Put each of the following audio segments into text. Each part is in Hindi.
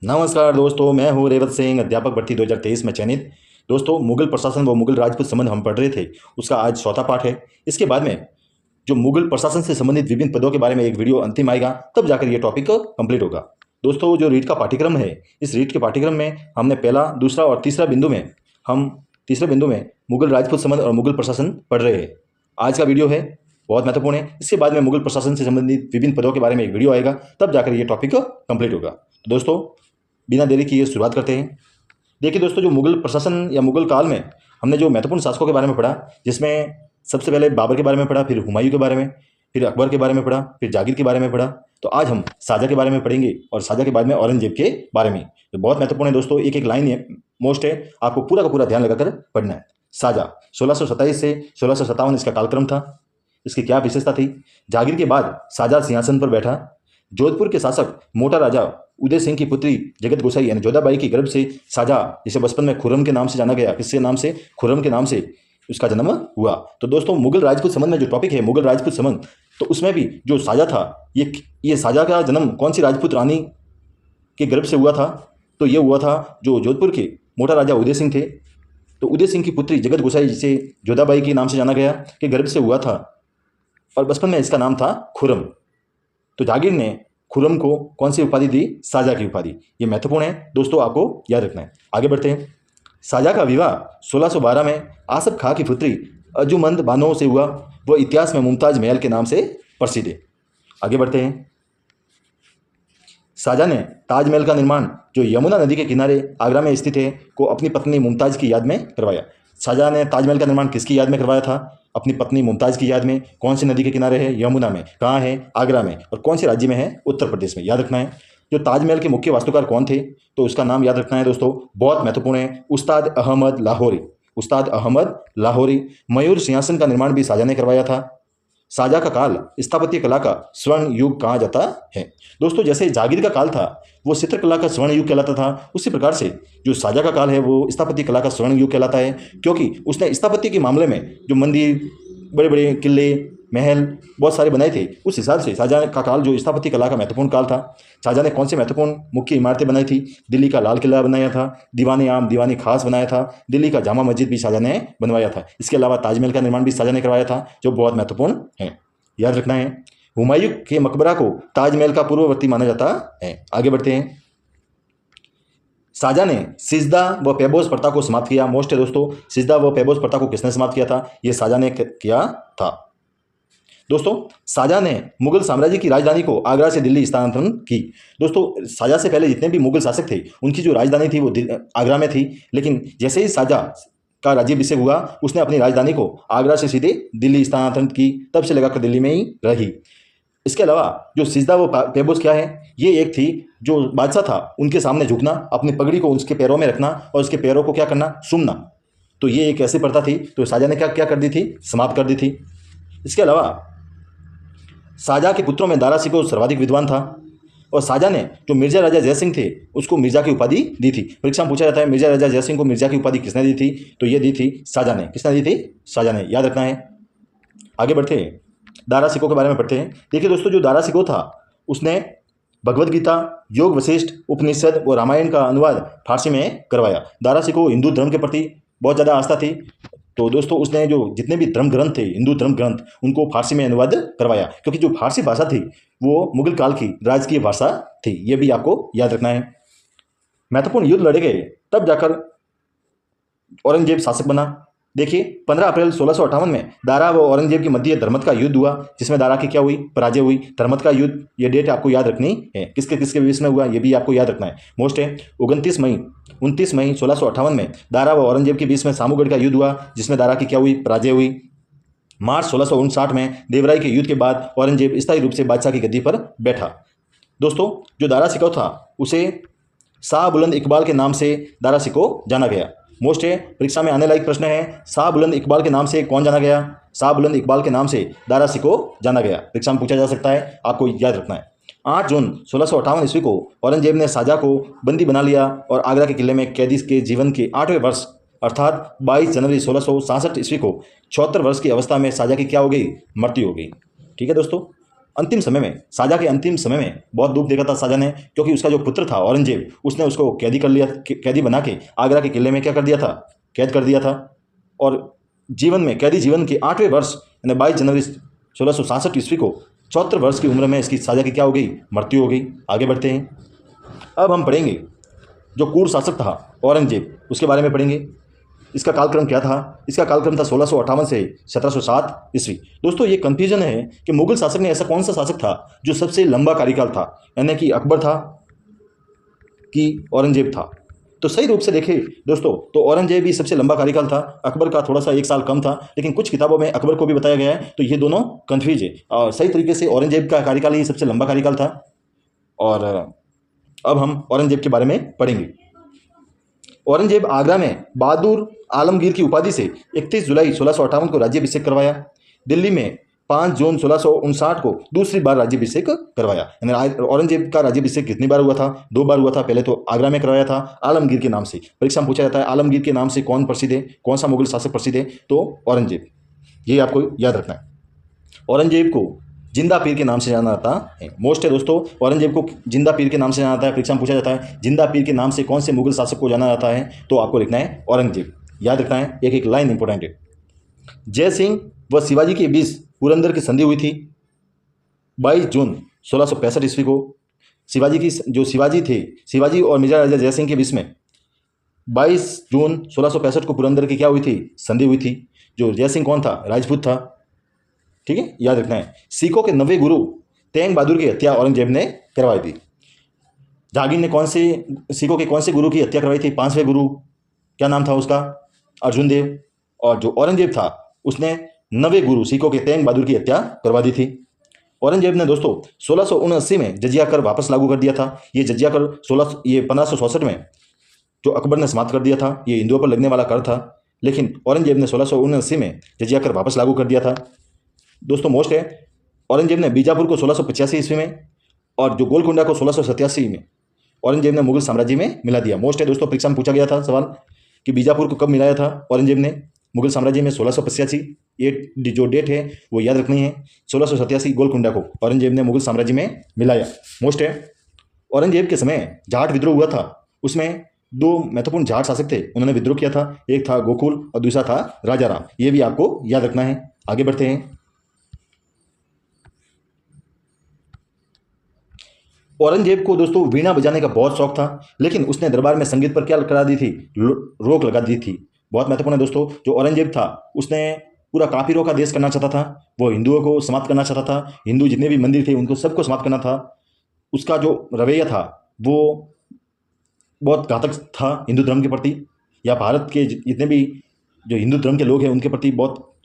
नमस्कार दोस्तों, मैं हूं रेवत सिंह, अध्यापक भर्ती 2023 में चयनित। दोस्तों, मुगल प्रशासन व मुगल राजपूत संबंध हम पढ़ रहे थे, उसका आज चौथा पाठ है। इसके बाद में जो मुगल प्रशासन से संबंधित विभिन्न पदों के बारे में एक वीडियो अंतिम आएगा, तब जाकर ये टॉपिक कंप्लीट होगा। दोस्तों, जो रीट का पाठ्यक्रम है, इस रीट के पाठ्यक्रम में हमने पहला, दूसरा और तीसरे बिंदु में मुगल राजपूत संबंध और मुगल प्रशासन पढ़ रहे हैं। आज का वीडियो है बहुत महत्वपूर्ण है। इसके बाद में मुगल प्रशासन से संबंधित विभिन्न पदों के बारे में एक वीडियो आएगा, तब जाकर ये टॉपिक कंप्लीट होगा। तो दोस्तों, बिना देरी किए शुरुआत करते हैं। देखिए दोस्तों, जो मुगल प्रशासन या मुगल काल में हमने जो महत्वपूर्ण शासकों के बारे में पढ़ा, जिसमें सबसे पहले बाबर के बारे में पढ़ा, फिर हुमायूं के बारे में, फिर अकबर के बारे में पढ़ा, फिर जागीर के बारे में पढ़ा। तो आज हम शाहजहाँ के बारे में पढ़ेंगे और शाहजहाँ के बाद में औरंगजेब के बारे में। तो बहुत महत्वपूर्ण है दोस्तों, एक एक लाइन मोस्ट है, आपको पूरा का पूरा ध्यान लगाकर पढ़ना है। शाहजहाँ 1627 से 1657 इसका कालक्रम था। इसकी क्या विशेषता थी? जागीर के बाद शाहजहाँ सिंहासन पर बैठा। जोधपुर के शासक मोटा राजा उदय सिंह की पुत्री जगत गोसाई यानी जोधाबाई की गर्भ से शाहजहाँ, जिसे बचपन में खुर्रम के नाम से जाना गया, किसके नाम से? खुर्रम के नाम से उसका जन्म हुआ। तो दोस्तों, मुगल राजपूत संबंध में जो टॉपिक है मुगल राजपूत संबंध, तो उसमें भी जो शाहजहाँ था, ये शाहजहाँ का जन्म कौन सी राजपूत रानी के गर्भ से हुआ था? तो ये हुआ था जो जोधपुर के मोटा राजा उदय सिंह थे। तो उदय सिंह की पुत्री जगत गोसाई, जिसे जोधाबाई के नाम से जाना गया, के गर्भ से हुआ था और बचपन में इसका नाम था खुर्रम। तो जागीर ने खुर्रम को कौन सी उपाधि दी? शाहजहाँ की उपाधि। ये महत्वपूर्ण है दोस्तों, आपको याद रखना है। आगे बढ़ते हैं। शाहजहाँ का विवाह 1612 में आसफ खां की पुत्री अर्जुमंद बानो से हुआ। वह इतिहास में मुमताज महल के नाम से प्रसिद्ध है। आगे बढ़ते हैं। शाहजहाँ ने ताजमहल का निर्माण, जो यमुना नदी के किनारे आगरा में स्थित है, को अपनी पत्नी मुमताज की याद में करवाया। शाहजहाँ ने ताजमहल का निर्माण किसकी याद में करवाया था? अपनी पत्नी मुमताज की याद में। कौन सी नदी के किनारे है? यमुना में। कहाँ है? आगरा में। और कौन से राज्य में है? उत्तर प्रदेश में। याद रखना है। जो ताजमहल के मुख्य वास्तुकार कौन थे? तो उसका नाम याद रखना है दोस्तों, बहुत महत्वपूर्ण है, उस्ताद अहमद लाहौरी। उस्ताद अहमद लाहौरी। मयूर सिंहासन का निर्माण भी शाहजहाँ ने करवाया था। शाहजहाँ का काल स्थापत्य कला का स्वर्ण युग कहा जाता है। दोस्तों, जैसे जागीर का काल था वो चित्रकला का स्वर्ण युग कहलाता था, उसी प्रकार से जो शाहजहाँ का काल है वो स्थापत्य कला का स्वर्ण युग कहलाता है, क्योंकि उसने स्थापत्य के मामले में जो मंदिर, बड़े बड़े किले, महल बहुत सारे बनाए थे, उस हिसाब से शाहजहाँ का काल जो स्थापत्य कला का महत्वपूर्ण काल था। शाहजहाँ ने कौन से महत्वपूर्ण मुख्य इमारतें बनाई थी? दिल्ली का लाल किला बनाया था, दीवाने आम, दीवाने खास बनाया था, दिल्ली का जामा मस्जिद भी शाहजहाँ ने बनवाया था। इसके अलावा ताजमहल का निर्माण भी शाहजहाँ ने करवाया था, जो बहुत महत्वपूर्ण है, याद रखना है। हुमायूं के मकबरा को ताजमहल का पूर्ववर्ती माना जाता है। आगे बढ़ते हैं। शाहजहाँ ने सिजदा व पैबोस प्रथा को समाप्त किया। मोस्ट है दोस्तों, सिजदा व पैबोस प्रथा को किसने समाप्त किया था? ये शाहजहाँ ने किया था। दोस्तों, शाहजहाँ ने मुगल साम्राज्य की राजधानी को आगरा से दिल्ली स्थानांतरण की। दोस्तों, शाहजहाँ से पहले जितने भी मुगल शासक थे, उनकी जो राजधानी थी वो आगरा में थी, लेकिन जैसे ही शाहजहाँ का राज्याभिषेक हुआ, उसने अपनी राजधानी को आगरा से सीधे दिल्ली स्थानांतरित की, तब से लगाकर दिल्ली में ही रही। इसके अलावा जो सिजदा व पैबोस क्या है? ये एक थी, जो बादशाह था उनके सामने झुकना, अपनी पगड़ी को उसके पैरों में रखना और उसके पैरों को क्या करना? सूंघना। तो ये एक ऐसी प्रथा थी, तो शाहजहाँ ने क्या क्या कर दी थी? समाप्त कर दी थी। इसके अलावा शाहजहाँ के पुत्रों में दारा शिकोह सर्वाधिक विद्वान था, और शाहजहाँ ने जो मिर्जा राजा जयसिंह थे उसको मिर्जा की उपाधि दी थी। परीक्षा में पूछा जाता है मिर्जा राजा जयसिंह को मिर्जा की उपाधि किसने दी थी? तो ये दी थी शाहजहाँ ने। किसने दी थी? शाहजहाँ ने, याद रखना है। आगे बढ़ते हैं, दारा शिकोह के बारे में पढ़ते हैं। देखिए दोस्तों, जो दारा शिकोह था उसने भगवद गीता, योग वशिष्ठ, उपनिषद और रामायण का अनुवाद फारसी में करवाया। दारा शिकोह हिंदू धर्म के प्रति बहुत ज़्यादा आस्था थी, तो दोस्तों उसने जो जितने भी धर्म ग्रंथ थे, हिंदू धर्म ग्रंथ, उनको फारसी में अनुवाद करवाया, क्योंकि जो फारसी भाषा थी वो मुगल काल की राजकीय भाषा थी। ये भी आपको याद रखना है। महत्वपूर्ण युद्ध लड़े गए, तब जाकर औरंगजेब शासक बना। देखिए, 15 अप्रैल 1658 में दारा व औरंगजेब के मध्य धर्मत का युद्ध हुआ, जिसमें दारा की क्या हुई? पराजय हुई। धर्मत का युद्ध, ये डेट आपको याद रखनी है, किसके किसके बीच में हुआ, ये भी आपको याद रखना है, मोस्ट है। 29 मई 1658 में दारा व औरंगजेब के बीच में सामूगढ़ का युद्ध हुआ, जिसमें दारा की क्या हुई? पराजय हुई। मार्च 1659 में देवराय के युद्ध के बाद औरंगजेब स्थायी रूप से बादशाह की गद्दी पर बैठा। दोस्तों, जो दारा शिकोह था उसे शाह बुलंद इकबाल के नाम से दारा शिकोह जाना गया। मोस्ट है, परीक्षा में आने लायक प्रश्न है, शाह बुलंद इकबाल के नाम से कौन जाना गया? शाह बुलंद इकबाल के नाम से दारा शिकोह जाना गया। परीक्षा में पूछा जा सकता है, आपको याद रखना है। 8 जून 1658 ईस्वी को औरंगजेब ने शाहजहाँ को बंदी बना लिया और आगरा के किले में कैदी के जीवन के 8वें वर्ष अर्थात 22 जनवरी 1667 ईस्वी को 76 वर्ष की अवस्था में शाहजहाँ की क्या हो गई? मृत्यु हो गई। ठीक है दोस्तों, अंतिम समय में, शाहजहाँ के अंतिम समय में बहुत दुख देखा था शाहजहाँ ने, क्योंकि उसका जो पुत्र था औरंगजेब, उसने उसको कैदी कर लिया, कैदी बना के आगरा के किले में क्या कर दिया था, कैद कर दिया था। और जीवन में, कैदी जीवन के 8वें वर्ष यानी 22 जनवरी 1667 ईस्वी को 74 वर्ष की उम्र में इसकी शाहजहाँ की क्या हो गई, मृत्यु हो गई। आगे बढ़ते हैं। अब हम पढ़ेंगे जो क्रूर शासक था औरंगजेब, उसके बारे में पढ़ेंगे। इसका कालक्रम क्या था? इसका कालक्रम था 1658 से 1707 ईस्वी। दोस्तों ये कंफ्यूजन है कि मुगल शासक ने ऐसा कौन सा शासक था जो सबसे लंबा कार्यकाल था, यानी कि अकबर था कि औरंगजेब था। तो सही रूप से देखें दोस्तों तो औरंगजेब ही सबसे लंबा कार्यकाल था, अकबर का थोड़ा सा 1 साल कम था, लेकिन कुछ किताबों में अकबर को भी बताया गया है, तो ये दोनों कन्फ्यूज है। और सही तरीके से औरंगजेब का कार्यकाल ही सबसे लंबा कार्यकाल था। और अब हम औरंगजेब के बारे में पढ़ेंगे। औरंगजेब आगरा में बहादुर आलमगीर की उपाधि से 31 जुलाई 1658 को राज्याभिषेक करवाया। दिल्ली में 5 जून 1659 को दूसरी बार राज्याभिषेक करवाया। यानी औरंगजेब का राज्याभिषेक कितनी बार हुआ था? 2 बार हुआ था। पहले तो आगरा में करवाया था आलमगीर के नाम से। परीक्षा में पूछा जाता है आलमगीर के नाम से कौन प्रसिद्ध है, कौन सा मुगल शासक प्रसिद्ध है? तो औरंगजेब, ये आपको याद रखना है। औरंगजेब को जिंदा पीर के नाम से जाना जाता है। मोस्ट है दोस्तों, औरंगजेब को जिंदा पीर के नाम से जाना जाता है। परीक्षा में पूछा जाता है जिंदा पीर के नाम से कौन से मुगल शासक को जाना जाता है, तो आपको लिखना है औरंगजेब। याद रखना है, एक एक लाइन इंपॉर्टेंट है। जय सिंह व शिवाजी के बीच पुरंदर की संधि हुई थी 22 जून 1665 ईस्वी को। शिवाजी की जो शिवाजी थे, शिवाजी और मिर्जा राजा जय सिंह के बीच में 22 जून 1665 को पुरंदर की क्या हुई थी, संधि हुई थी। जो जय सिंह कौन था, राजपूत था। ठीक है, याद रखना है। सिखों के 9वें गुरु तेंग बहादुर की हत्या औरंगजेब ने करवाई थी। जहांगीर ने कौन से सिखों के कौन से गुरु की हत्या करवाई थी? 5वें गुरु, क्या नाम था उसका? अर्जुन देव। और जो औरंगजेब था उसने 9वें गुरु सिखों के तेंग बहादुर की हत्या करवा दी थी। औरंगजेब ने दोस्तों 1679 में जजिया कर वापस लागू कर दिया था। ये जजिया कर 1564 में जो अकबर ने समाप्त कर दिया था। ये हिंदुओं पर लगने वाला कर था, लेकिन औरंगजेब ने 1679 में जजिया कर वापस लागू कर दिया था। दोस्तों मोस्ट है, औरंगजेब ने बीजापुर को 1685 ईस्वी में और जो गोलकुंडा को 1687 में औरंगजेब ने मुगल साम्राज्य में मिला दिया। मोस्ट है दोस्तों, परीक्षा में पूछा गया था सवाल कि बीजापुर को कब मिलाया था औरंगजेब ने मुगल साम्राज्य में? 1685। ये जो डेट है वो याद रखनी है। 1687 गोलकुंडा को औरंगजेब ने मुगल साम्राज्य में मिलाया। मोस्ट है, औरंगजेब के समय जाट विद्रोह हुआ था, उसमें 2 महत्वपूर्ण जाट शासक थे, उन्होंने विद्रोह किया था। एक था गोकुल और दूसरा था राजाराम। ये भी आपको याद रखना है। आगे बढ़ते हैं। औरंगजेब को दोस्तों वीणा बजाने का बहुत शौक था, लेकिन उसने दरबार में संगीत पर क्या करा दी थी, रोक लगा दी थी। बहुत महत्वपूर्ण है दोस्तों। जो औरंगजेब था उसने पूरा काफिरों का देश करना चाहता था, वो हिंदुओं को समाप्त करना चाहता था। हिंदू जितने भी मंदिर थे उनको सबको समाप्त करना था। उसका जो रवैया था वो बहुत घातक था हिंदू धर्म के प्रति, या भारत के जितने भी जो हिंदू धर्म के लोग हैं उनके प्रति बहुत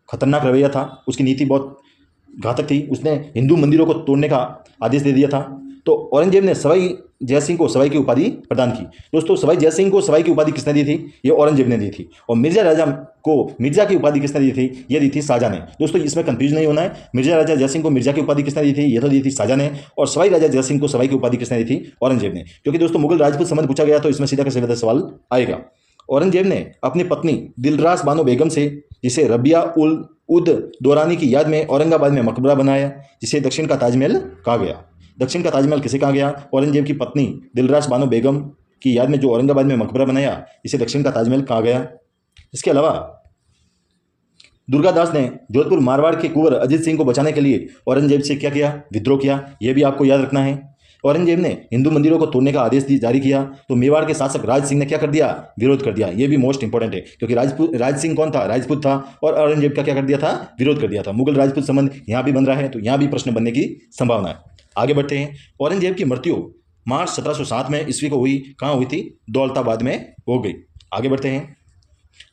खतरनाक रवैया था। उसकी नीति बहुत घातक थी। उसने हिंदू मंदिरों को तोड़ने का आदेश दे दिया था। तो औरंगजेब ने सवाई जय सिंह को सवाई की उपाधि प्रदान की। दोस्तों सवाई जय सिंह को सवाई की उपाधि किसने दी थी? ये औरंगजेब ने दी थी। और मिर्जा राजा को मिर्जा की उपाधि किसने दी थी? ये दी थी शाहजहाँ ने। दोस्तों इसमें कंफ्यूज नहीं होना है। मिर्जा राजा जय सिंह को मिर्जा की उपाधि किसने दी थी? ये तो दी थी शाहजहाँ ने। और सवाई राजा जय सिंह को सवाई की उपाधि किसने दी थी? औरंगजेब ने। क्योंकि दोस्तों मुगल राजपूत संबंध पूछा गया तो इसमें सीधा का सीधा सवाल आएगा। औरंगजेब ने अपनी पत्नी दिलरास बानो बेगम से, जिसे रबिया उल उद दौरानी की याद में औरंगाबाद में मकबरा बनाया, जिसे दक्षिण का ताजमहल कहा गया। दक्षिण का ताजमहल किसे कहा गया? औरंगजेब की पत्नी दिलरास बानो बेगम की याद में जो औरंगाबाद में मकबरा बनाया, इसे दक्षिण का ताजमहल कहा गया। इसके अलावा दुर्गादास ने जोधपुर मारवाड़ के कुंवर अजीत सिंह को बचाने के लिए औरंगजेब से क्या किया? विद्रोह किया। यह भी आपको याद रखना है। औरंगजेब ने हिंदू मंदिरों को तोड़ने का आदेश जारी किया, तो मेवाड़ के शासक राज सिंह ने क्या कर दिया? विरोध कर दिया। यह भी मोस्ट इंपॉर्टेंट है, क्योंकि राज सिंह कौन था? राजपूत था। और औरंगजेब का क्या कर दिया था? विरोध कर दिया था। मुगल राजपूत संबंध यहाँ भी बन रहा है, तो यहाँ भी प्रश्न बनने की संभावना है। आगे बढ़ते हैं। औरंगजेब की मृत्यु मार्च 1707 में ईस्वी को हुई। कहाँ हुई थी? दौलताबाद में हो गई। आगे बढ़ते हैं।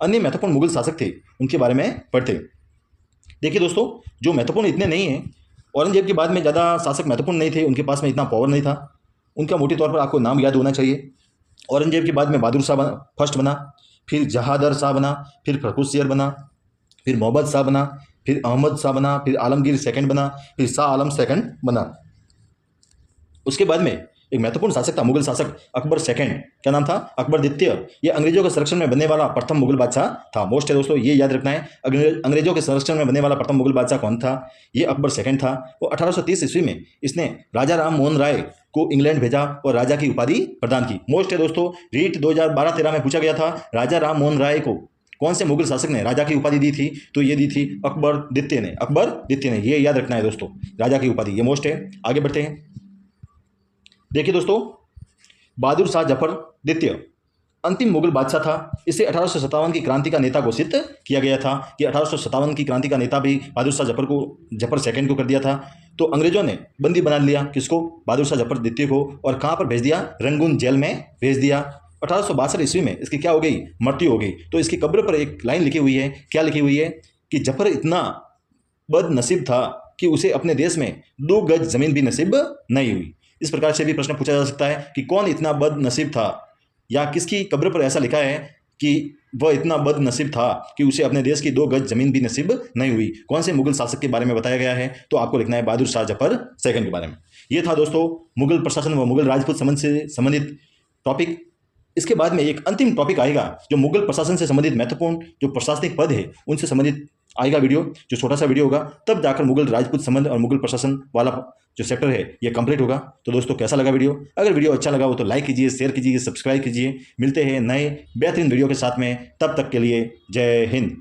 अन्य महत्वपूर्ण मुगल शासक थे, उनके बारे में पढ़ते। देखिए दोस्तों, जो महत्वपूर्ण इतने नहीं हैं, औरंगजेब के बाद में ज़्यादा शासक महत्वपूर्ण नहीं थे, उनके पास में इतना पावर नहीं था। उनका मोटे तौर पर आपको नाम याद होना चाहिए। औरंगजेब के बाद में बहादुर शाह फर्स्ट बना, फिर जहादर शाह बना, फिर फर्रुखसियर बना, फिर मोहम्मद शाह बना, फिर अहमद शाह बना, फिर आलमगीर सेकंड बना, फिर शाह आलम सेकंड बना। उसके बाद में एक महत्वपूर्ण शासक था, मुगल शासक अकबर सेकंड। क्या नाम था? अकबर द्वितीय। ये अंग्रेजों के संरक्षण में बनने वाला प्रथम मुगल बादशाह था। मोस्ट है दोस्तों, ये याद रखना है। अंग्रेजों के संरक्षण में बनने वाला प्रथम मुगल बादशाह कौन था? ये अकबर सेकंड था। वो 1830 ईस्वी में इसने राजा राम मोहन राय को इंग्लैंड भेजा और राजा की उपाधि प्रदान की। मोस्ट है दोस्तों, रीट 2012-13 में पूछा गया था, राजा राम मोहन राय को कौन से मुगल शासक ने राजा की उपाधि दी थी? तो ये दी थी अकबर द्वितीय ने। अकबर द्वितीय ने, ये याद रखना है दोस्तों, राजा की उपाधि। ये मोस्ट है। आगे बढ़ते हैं। देखिए दोस्तों, बहादुर शाह जफर द्वितीय अंतिम मुगल बादशाह था। इसे 1857 की क्रांति का नेता घोषित किया गया था कि 1857 की क्रांति का नेता भी बहादुर शाह जफर सेकंड को कर दिया था। तो अंग्रेजों ने बंदी बना लिया किसको? बहादुर शाह जफर द्वितीय को। और कहाँ पर भेज दिया? रंगून जेल में भेज दिया। 1862 ईस्वी में इसकी क्या हो गई? मृत्यु हो गई। तो इसकी कब्र पर एक लाइन लिखी हुई है। क्या लिखी हुई है? कि जफर इतना बदनसीब था कि उसे अपने देश में 2 गज जमीन भी नसीब नहीं हुई। इस प्रकार से भी प्रश्न पूछा जा सकता है कि कौन इतना बदनसीब था, या किसकी कब्र पर ऐसा लिखा है कि वह इतना बदनसीब था कि उसे अपने देश की 2 गज जमीन भी नसीब नहीं हुई। कौन से मुगल शासक के बारे में बताया गया है? तो आपको लिखना है बहादुर शाह जफर सेकंड के बारे में। यह था दोस्तों मुगल प्रशासन व मुगल राजपूत संबंध से संबंधित टॉपिक। इसके बाद में एक अंतिम टॉपिक आएगा जो मुगल प्रशासन से संबंधित महत्वपूर्ण जो प्रशासनिक पद है उनसे संबंधित आएगा वीडियो, जो छोटा सा वीडियो होगा। तब जाकर मुगल राजपूत संबंध और मुगल प्रशासन वाला जो सेक्टर है ये कंप्लीट होगा। तो दोस्तों, कैसा लगा वीडियो? अगर वीडियो अच्छा लगा हो तो लाइक कीजिए, शेयर कीजिए, सब्सक्राइब कीजिए। मिलते हैं नए बेहतरीन वीडियो के साथ में। तब तक के लिए जय हिंद।